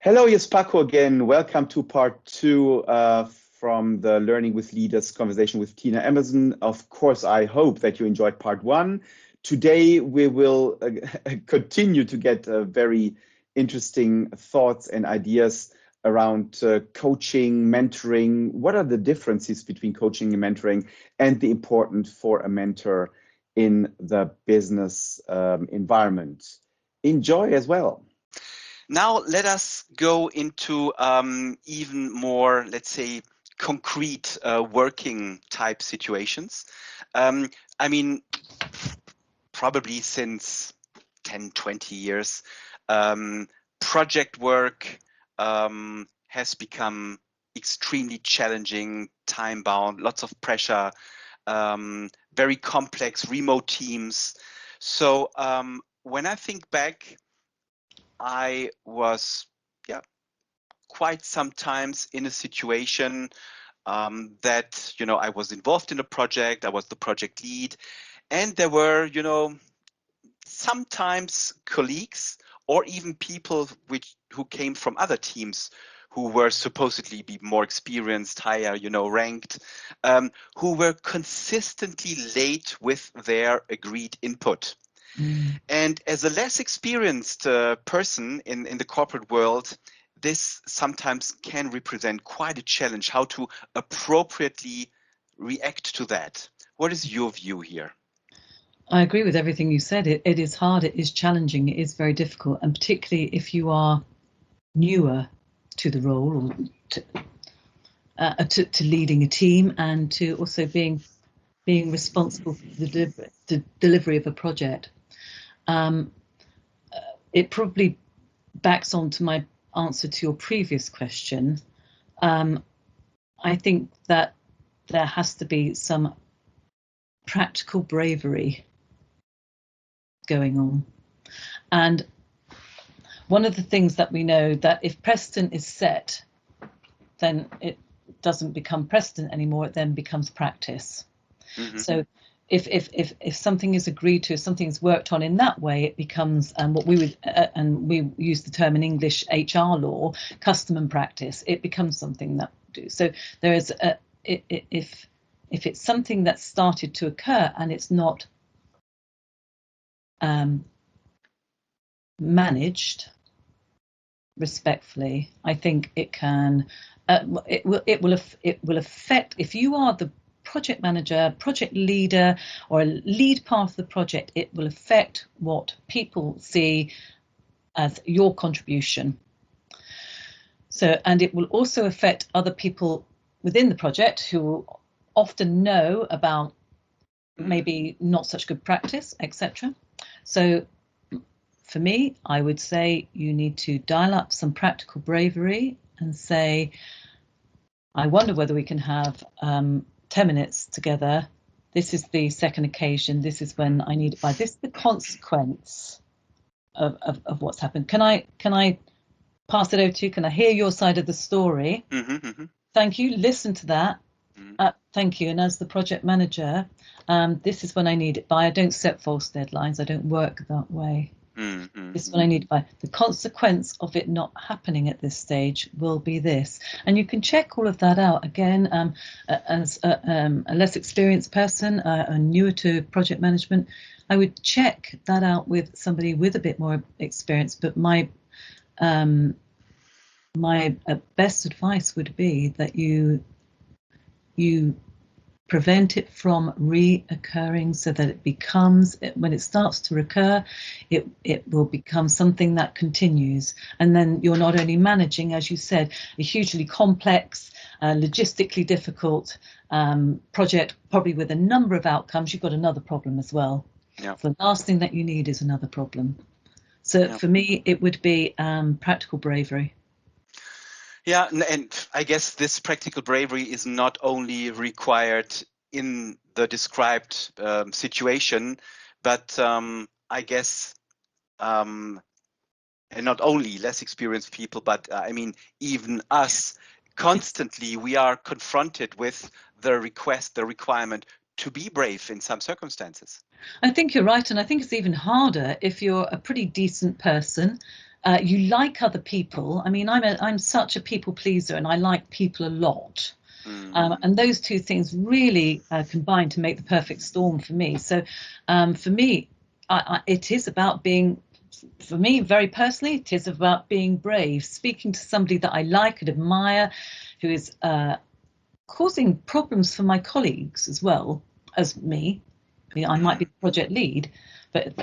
Hello, yes, Paco again. Welcome to part two from the Learning with Leaders conversation with Tina Emerson. Of course, I hope that you enjoyed part one. Today, we will continue to get very interesting thoughts and ideas around coaching, mentoring. What are the differences between coaching and mentoring, and the importance for a mentor in the business environment? Enjoy as well. Now let us go into even more, let's say, concrete working type situations. I mean, probably since 10, 20 years, project work has become extremely challenging, time-bound, lots of pressure, very complex remote teams. So when I think back, I was, quite sometimes in a situation that, I was involved in a project, I was the project lead, and there were, sometimes colleagues or even people who came from other teams who were supposedly be more experienced, higher, ranked, who were consistently late with their agreed input. And as a less experienced person in the corporate world, this sometimes can represent quite a challenge, how to appropriately react to that. What is your view here? I agree with everything you said. It is hard, it is challenging, it is very difficult. And particularly if you are newer to the role or to leading a team and to also being responsible for the delivery of a project. It probably backs on to my answer to your previous question. I think that there has to be some practical bravery going on. And one of the things that we know that if precedent is set, then it doesn't become precedent anymore, it then becomes practice. Mm-hmm. So if something is agreed to, if something is worked on in that way, it becomes what we would, and we use the term in English, HR law, custom and practice. It becomes something that we do. So there is, if it's something that's started to occur and it's not managed respectfully, I think it can, it will affect, if you are the project manager, project leader, or a lead part of the project, it will affect what people see as your contribution. So, and it will also affect other people within the project who often know about maybe not such good practice, etc. So for me, I would say you need to dial up some practical bravery and say, I wonder whether we can have 10 minutes together. This is the second occasion. This is when I need it by. This is the consequence of what's happened. Can I pass it over to you? Can I hear your side of the story? Mm-hmm, mm-hmm. Thank you. Listen to that. Mm-hmm. Thank you. And as the project manager, this is when I need it by. I don't set false deadlines. I don't work that way. Mm-hmm. This is what I need by. The consequence of it not happening at this stage will be this. And you can check all of that out again as a less experienced person, newer to project management. I would check that out with somebody with a bit more experience. But my best advice would be that you prevent it from reoccurring, so that it becomes, when it starts to recur, it will become something that continues. And then you're not only managing, as you said, a hugely complex, logistically difficult project, probably with a number of outcomes, you've got another problem as well. Yeah. So the last thing that you need is another problem. So for me, it would be practical bravery. Yeah, and I guess this practical bravery is not only required in the described situation, but I guess, and not only less experienced people, but I mean, even us, constantly we are confronted with the requirement to be brave in some circumstances. I think you're right, and I think it's even harder if you're a pretty decent person you like other people. I mean, I'm such a people pleaser, and I like people a lot. And those two things really combine to make the perfect storm for me. So for me, it is about being, for me, very personally, it is about being brave, speaking to somebody that I like and admire, who is causing problems for my colleagues as well as me. I mean, I might be the project lead, but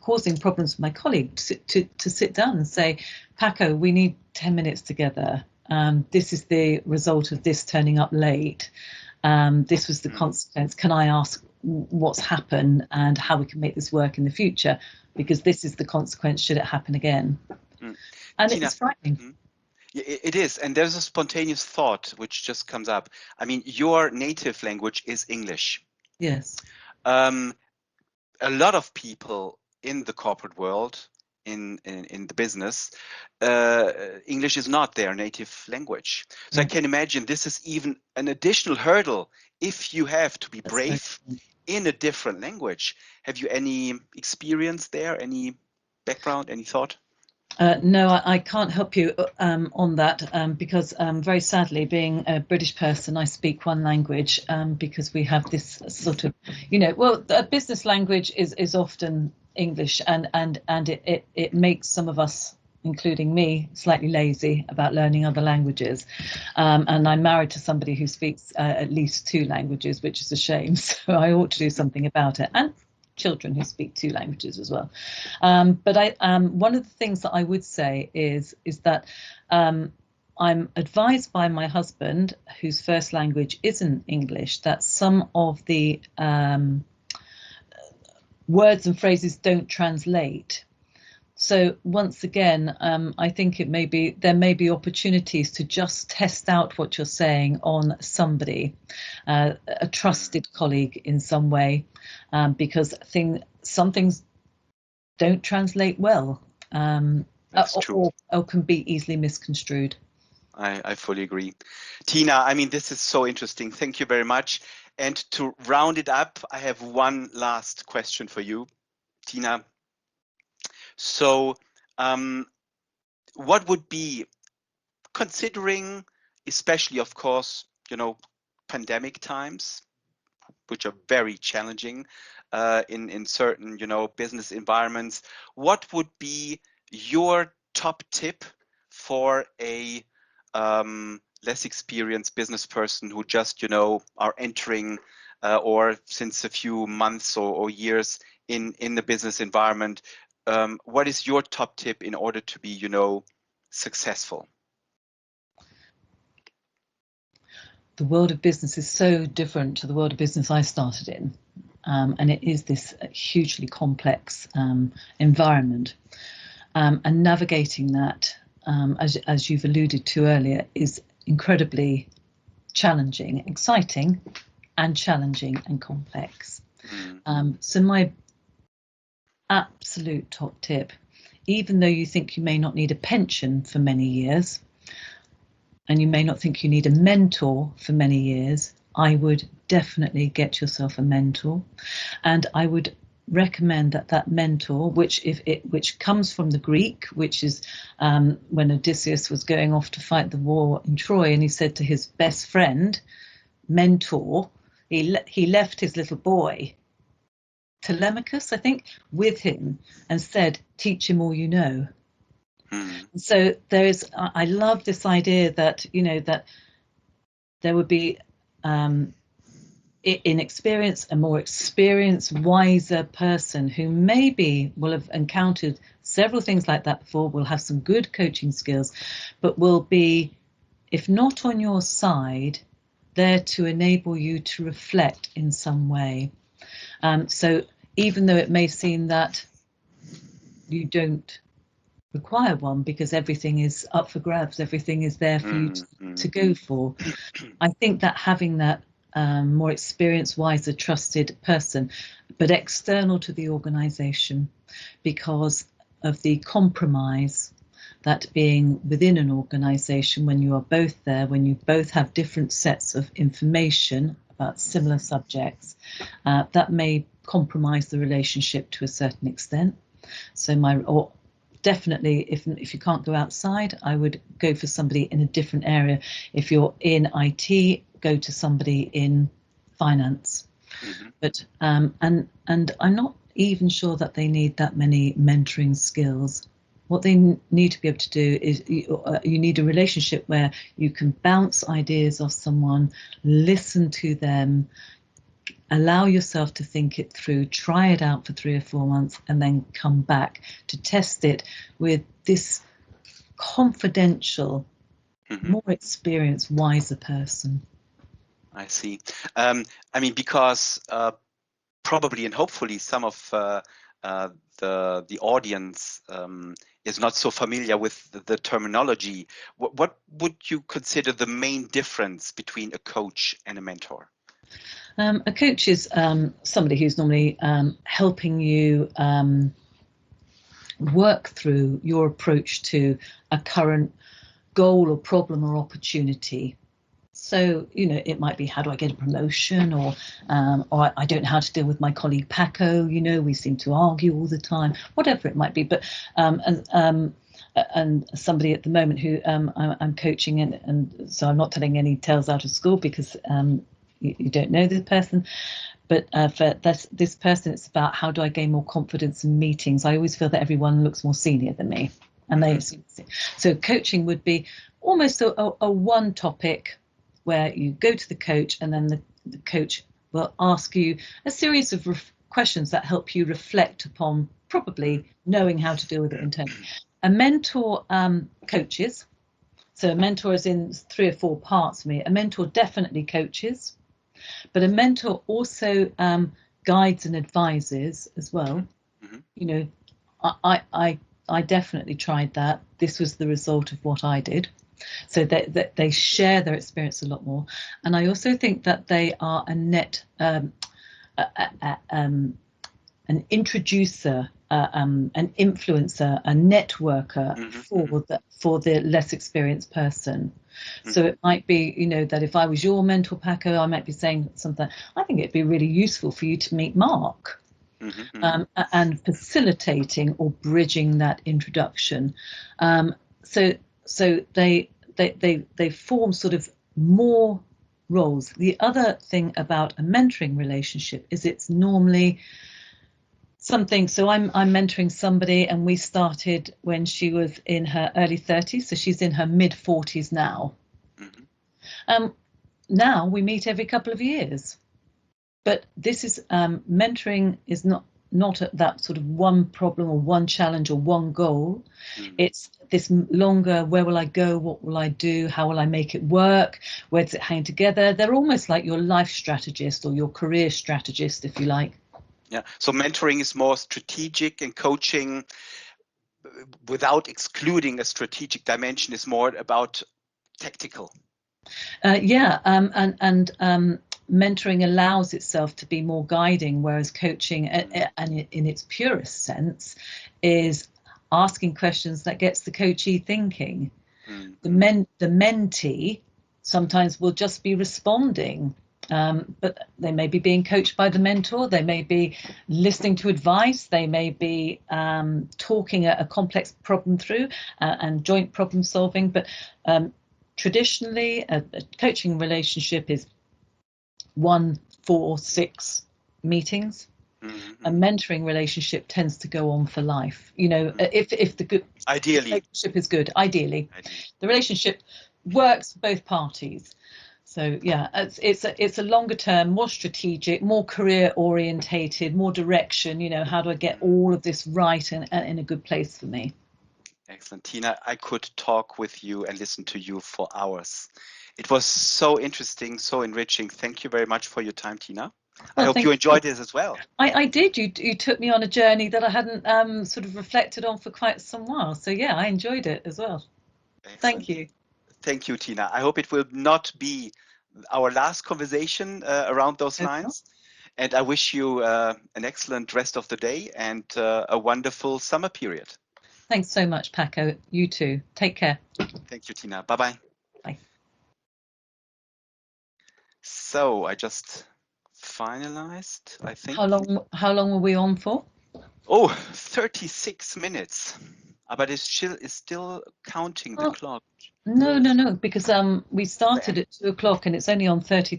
causing problems for my colleagues to sit down and say, Paco, we need 10 minutes together. This is the result of this turning up late. This was the consequence. Can I ask what's happened and how we can make this work in the future? Because this is the consequence should it happen again. And Tina, it's frightening. It is. And there's a spontaneous thought which just comes up. I mean, your native language is English. Yes. A lot of people in the corporate world, in the business, English is not their native language. So I can imagine this is even an additional hurdle if you have to be brave in a different language. Have you any experience there, any background, any thought? No, I can't help you on that because very sadly, being a British person, I speak one language because we have this sort of, a business language is often English, and it makes some of us, including me, slightly lazy about learning other languages. And I'm married to somebody who speaks at least 2 languages, which is a shame. So I ought to do something about it. And children who speak 2 languages as well. But one of the things that I would say is that I'm advised by my husband, whose first language isn't English, that some of the words and phrases don't translate. So once again, I think there may be opportunities to just test out what you're saying on somebody, a trusted colleague in some way, because some things don't translate well, That's true. or can be easily misconstrued. I fully agree. Tina, I mean, this is so interesting. Thank you very much. And to round it up, I have one last question for you, Tina. So what would be, considering especially, of course, pandemic times, which are very challenging in certain, business environments, what would be your top tip for a less experienced business person who just, are entering or since a few months or years in the business environment? What is your top tip in order to be, successful? The world of business is so different to the world of business I started in. And it is this hugely complex environment. And navigating that, as you've alluded to earlier, is incredibly challenging, exciting, and challenging and complex. So my absolute top tip, even though you think you may not need a pension for many years, and you may not think you need a mentor for many years, I would definitely get yourself a mentor. And I would recommend that mentor, which comes from the Greek, which is when Odysseus was going off to fight the war in Troy, and he said to his best friend, mentor, he left his little boy, Telemachus, I think, with him and said, teach him all you know. So I love this idea that, that there would be in experience, a more experienced, wiser person who maybe will have encountered several things like that before, will have some good coaching skills, but will be, if not on your side, there to enable you to reflect in some way. So even though it may seem that you don't require one because everything is up for grabs, everything is there for you to go for, I think that having that more experienced, wiser, trusted person, but external to the organisation, because of the compromise that being within an organisation, when you are both there, when you both have different sets of information about similar subjects, that may compromise the relationship to a certain extent. So definitely, if you can't go outside, I would go for somebody in a different area. If you're in IT, go to somebody in finance. Mm-hmm. But and I'm not even sure that they need that many mentoring skills. What they need to be able to do is you need a relationship where you can bounce ideas off someone, listen to them, allow yourself to think it through, try it out for 3 or 4 months, and then come back to test it with this confidential, more experienced, wiser person. I see. I mean, because probably and hopefully some of the audience is not so familiar with the terminology. What would you consider the main difference between a coach and a mentor? A coach is somebody who's normally helping you work through your approach to a current goal or problem or opportunity. So, it might be, how do I get a promotion, or I don't know how to deal with my colleague Paco, we seem to argue all the time, whatever it might be. But and somebody at the moment who I'm coaching, and so I'm not telling any tales out of school because you don't know this person. But for this person, it's about, how do I gain more confidence in meetings? I always feel that everyone looks more senior than me. And so coaching would be almost a one topic where you go to the coach, and then the coach will ask you a series of questions that help you reflect upon probably knowing how to deal with it internally. A mentor coaches. So a mentor is in 3 or 4 parts for me. A mentor definitely coaches, but a mentor also guides and advises as well. I definitely tried that. This was the result of what I did. So they share their experience a lot more. And I also think that they are an introducer, an influencer, a networker for the less experienced person. So it might be, that if I was your mentor, Paco, I might be saying something, I think it'd be really useful for you to meet Mark. And facilitating or bridging that introduction. So they form sort of more roles. The other thing about a mentoring relationship is it's normally something. So I'm mentoring somebody, and we started when she was in her early 30s, so she's in her mid 40s now. Now we meet every couple of years. But this is mentoring is not at that sort of one problem or one challenge or one goal. It's this longer, where will I go? What will I do? How will I make it work? Where does it hang together? They're almost like your life strategist or your career strategist, if you like. Yeah. So mentoring is more strategic, and coaching, without excluding a strategic dimension, is more about tactical. Mentoring allows itself to be more guiding, whereas coaching, and in its purest sense, is asking questions that gets the coachee thinking. The mentee sometimes will just be responding, but they may be being coached by the mentor. They may be listening to advice. They may be talking a complex problem through and joint problem solving. But traditionally, a coaching relationship is 1, 4, 6 meetings. A mentoring relationship tends to go on for life. If the good relationship is good, ideally, the relationship works for both parties. So yeah, it's a longer term, more strategic, more career orientated, more direction. How do I get all of this right and in a good place for me? Excellent, Tina. I could talk with you and listen to you for hours. It was so interesting, so enriching. Thank you very much for your time, Tina. I hope you enjoyed this as well. I did. You took me on a journey that I hadn't sort of reflected on for quite some while. So yeah, I enjoyed it as well. Excellent. Thank you. Thank you, Tina. I hope it will not be our last conversation around those lines. And I wish you an excellent rest of the day and a wonderful summer period. Thanks so much, Paco. You too. Take care. Thank you, Tina. Bye-bye. Bye. So I just finalized, I think. How long were we on for? Oh, 36 minutes. But it's still counting the clock. No, because we started at 2 o'clock and it's only on 30